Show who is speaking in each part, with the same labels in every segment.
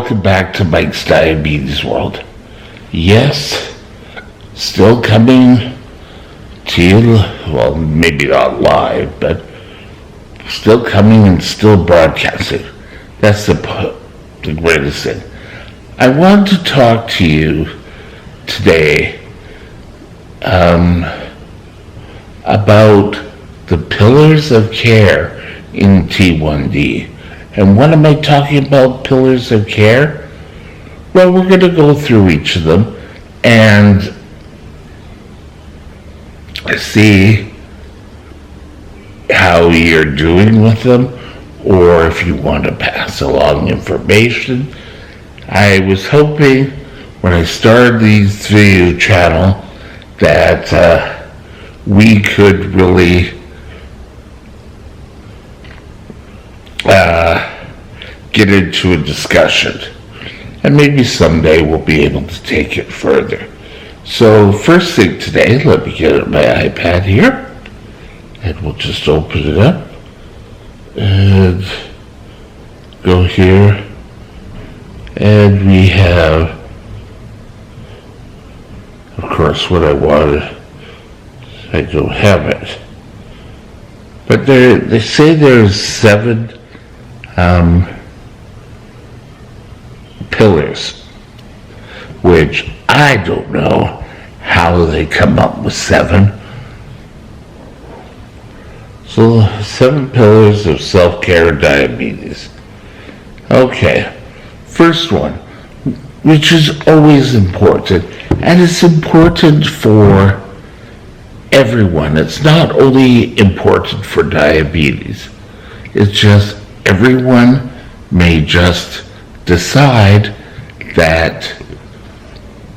Speaker 1: Welcome back to Mike's Diabetes World. Yes, still coming to you, well, maybe not live, but still coming and still broadcasting. That's the greatest thing. I want to talk to you today about the pillars of care in T1D. And what am I talking about, pillars of care? Well, we're going to go through each of them and see how you're doing with them, or if you want to pass along information. I was hoping when I started these video channel that we could really get into a discussion, and maybe someday we'll be able to take it further. So first thing today, let me get my iPad here, and we'll just open it up and go here, and we have, of course, what I wanted. I don't have it, but they say there's 7 pillars, which I don't know how they come up with 7. So 7 pillars of self-care diabetes. Okay, first one, which is always important, and it's important for everyone. It's not only important for diabetes, it's just everyone may just decide that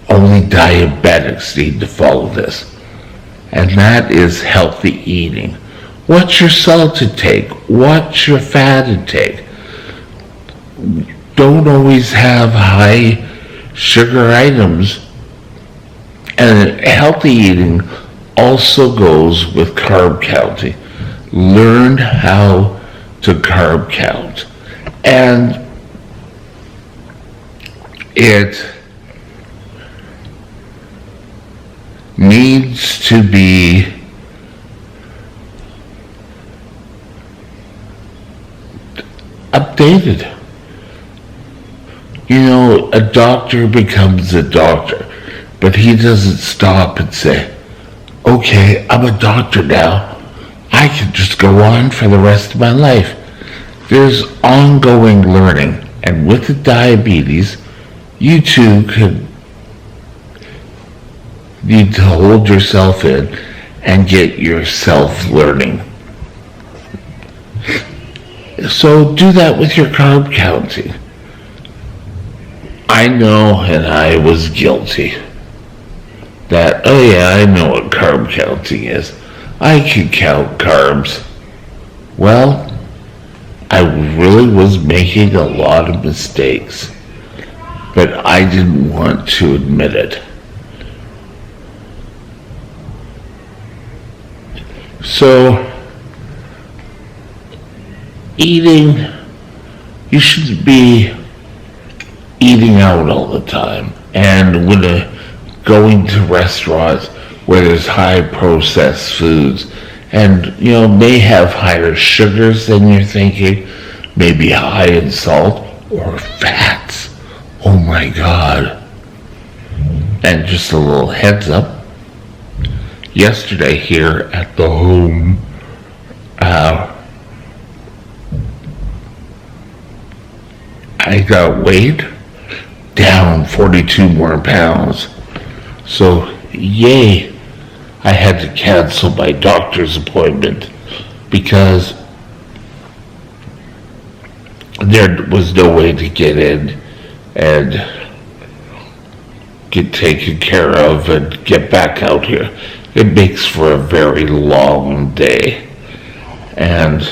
Speaker 1: only diabetics need to follow this, and that is healthy eating. What's your salt intake? What's your fat intake? Don't always have high sugar items. And healthy eating also goes with carb counting. Learn how to carb count. And it needs to be updated. You know, a doctor becomes a doctor, but he doesn't stop and say, okay, I'm a doctor now. I can just go on for the rest of my life. There's ongoing learning, and with the diabetes, you too could need to hold yourself in and get yourself learning. So do that with your carb counting. I know, and I was guilty, that, oh yeah, I know what carb counting is. I can count carbs. Well, I really was making a lot of mistakes, but I didn't want to admit it. So, eating, you should be eating out all the time, and when going to restaurants where there's high processed foods, and you know, may have higher sugars than you're thinking, maybe high in salt or fats. Oh my God. And just a little heads up, yesterday here at the home, I got weighed down 42 more pounds. So, yay, I had to cancel my doctor's appointment because there was no way to get in and get taken care of and get back out here. It makes for a very long day. And,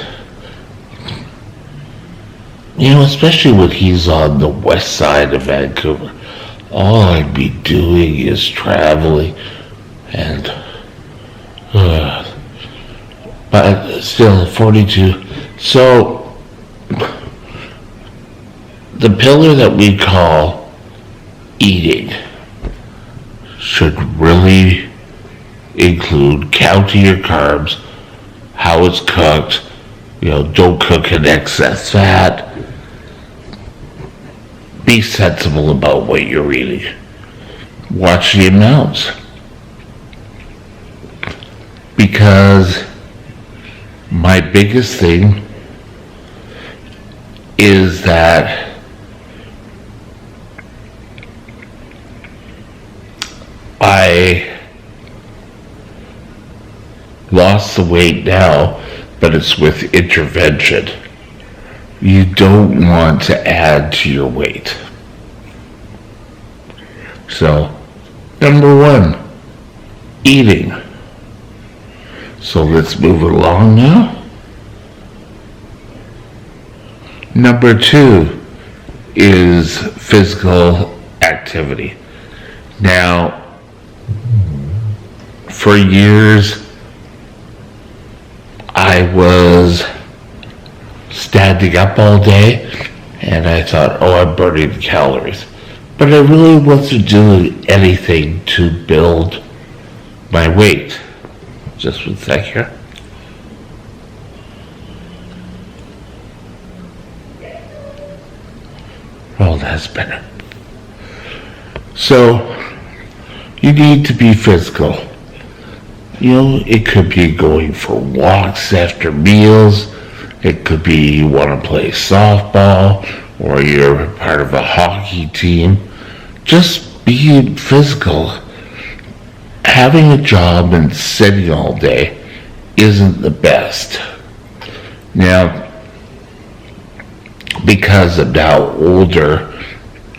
Speaker 1: you know, especially when he's on the west side of Vancouver, all I'd be doing is traveling, and but still 42. So the pillar that we call eating should really include counting your carbs, how it's cooked, don't cook in excess fat. Be sensible about what you're eating. Watch the amounts. Because my biggest thing is that I lost the weight now, but it's with intervention. You don't want to add to your weight. So, number one, eating. So let's move along now. Number two is physical activity. Now, for years, I was standing up all day, and I thought, I'm burning calories. But I really wasn't doing anything to build my weight. Just one sec here. Oh, that's better. So, you need to be physical. It could be going for walks after meals. It could be you want to play softball, or you're part of a hockey team. Just be physical. Having a job and sitting all day isn't the best. Now, because I'm now older,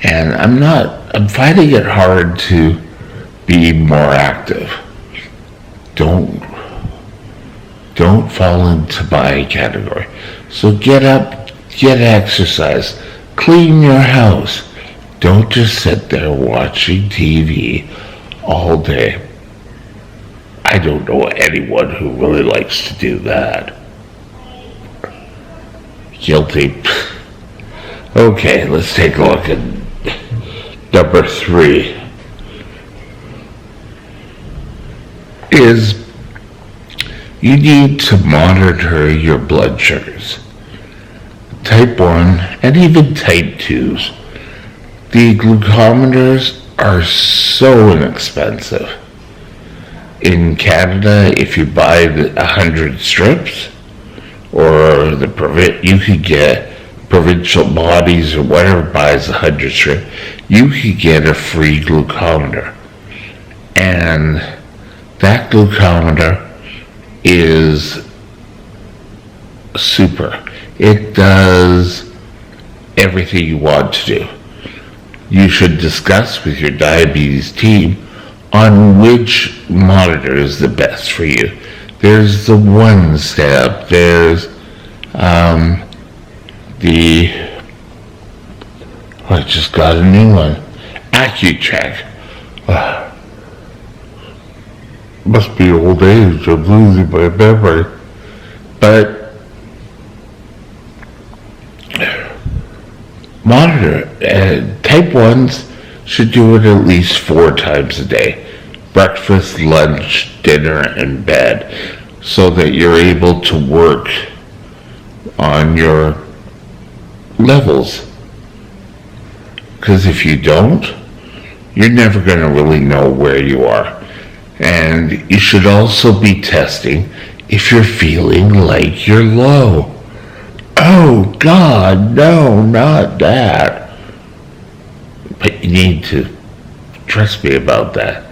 Speaker 1: and I'm finding it hard to be more active. Don't fall into my category. So get up, get exercise, clean your house. Don't just sit there watching TV all day. I don't know anyone who really likes to do that. Guilty. Okay, let's take a look at number three. Is you need to monitor your blood sugars. Type 1 and even type 2s. The glucometers are so inexpensive. In Canada, if you buy 100 strips, or you could get provincial bodies or whatever buys 100 strips, you could get a free glucometer. And that glucometer is super. It does everything you want to do. You should discuss with your diabetes team on which monitor is the best for you. There's the one step, there's I just got a new one, AccuCheck. Must be old age, I'm losing my memory. But monitor, type 1s should do it at least 4 times a day. Breakfast, lunch, dinner, and bed, so that you're able to work on your levels. Because if you don't, you're never going to really know where you are. And you should also be testing if you're feeling like you're low. Oh God, no, not that. But you need to trust me about that.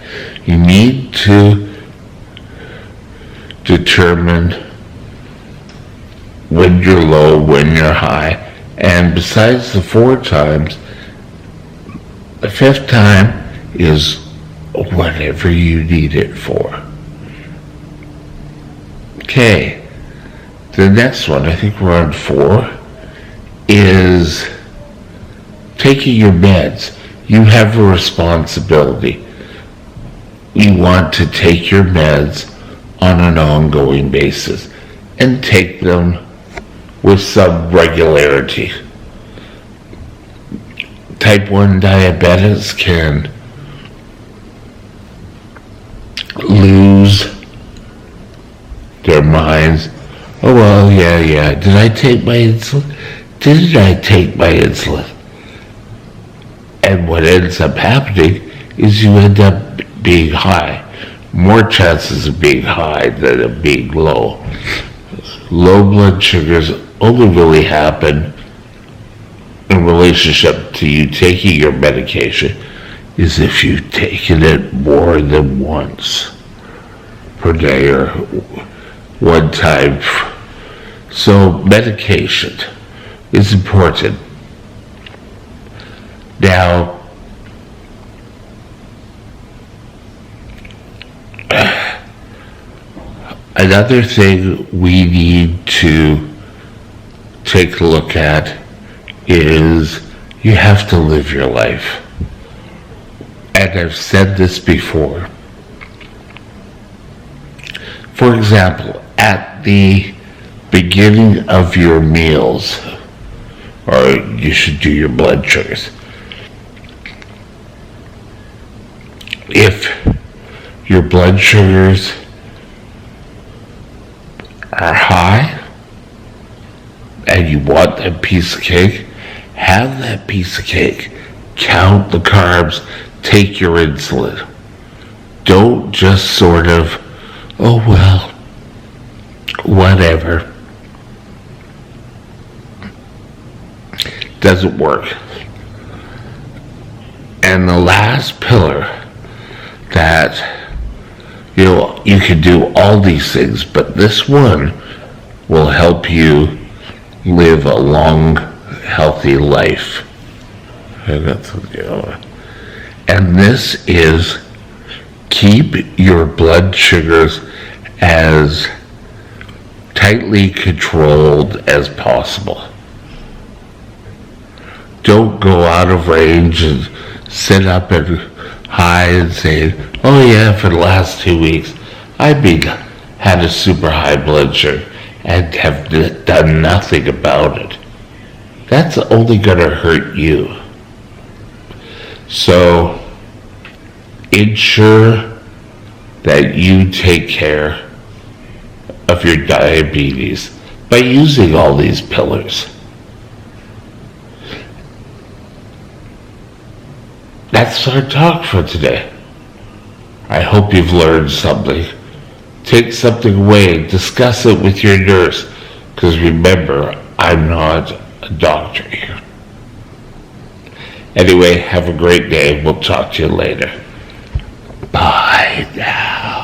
Speaker 1: You need to determine when you're low, when you're high. And besides the 4 times, the 5th time is whatever you need it for. Okay, the next one, I think we're on 4, is taking your meds. You have a responsibility. You want to take your meds on an ongoing basis and take them with some regularity. type 1 diabetics can lose their minds. Oh, well, yeah. Did I take my insulin? Didn't I take my insulin? And what ends up happening is you end up being high. More chances of being high than of being low. Low blood sugars only really happen in relationship to you taking your medication is if you've taken it more than once per day or one time. So medication is important. Now, another thing we need to take a look at is you have to live your life. And I've said this before. For example, at the beginning of your meals, or you should do your blood sugars. If your blood sugars are high and you want that piece of cake, have that piece of cake. Count the carbs. Take your insulin. Don't just sort of, oh well, whatever. Doesn't work. And the last pillar that, you can do all these things, but this one will help you live a long, healthy life. And this is keep your blood sugars as tightly controlled as possible. Don't go out of range and sit up and high and say, oh yeah, for the last 2 weeks I've had a super high blood sugar and have done nothing about it. That's only going to hurt you. So ensure that you take care of your diabetes by using all these pillars. That's our talk for today. I hope you've learned something. Take something away, discuss it with your nurse, because remember, I'm not a doctor here. Anyway, have a great day. We'll talk to you later. Bye now.